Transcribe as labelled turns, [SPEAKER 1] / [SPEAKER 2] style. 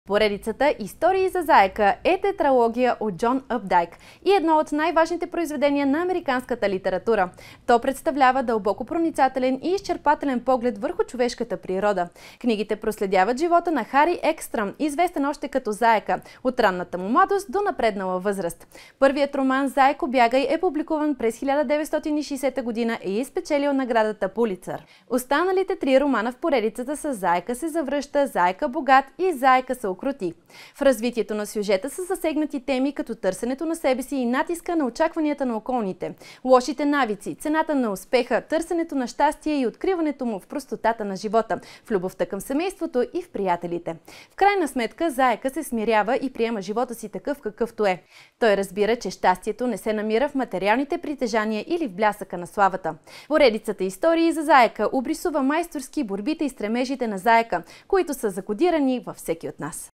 [SPEAKER 1] Поредицата "Истории за заека" е тетралогия от Джон Апдайк и едно от най-важните произведения на американската литература. То представлява дълбоко проницателен и изчерпателен поглед върху човешката природа. Книгите проследяват живота на Хари Екстръм, известен още като Заека, от ранната му младост до напреднала възраст. Първият роман "Заеко, бягай" е публикуван през 1960 година и е спечелил наградата Пулицър. Останалите три романа в поредицата са "Заека се завръща", "Заека богат" и "Заека се укроти". В развитието на сюжета са засегнати теми като търсенето на себе си и натиска на очакванията на околните, лошите навици, цената на успеха, търсенето на щастие и откриването му в простотата на живота, в любовта към семейството и в приятелите. В крайна сметка Заека се смирява и приема живота си такъв какъвто е. Той разбира, че щастието не се намира в материалните притежания или в блясъка на славата. Поредицата "Истории за Заека" обрисува майсторски борбите и стремежите на Заека, които са закодирани във всеки от нас.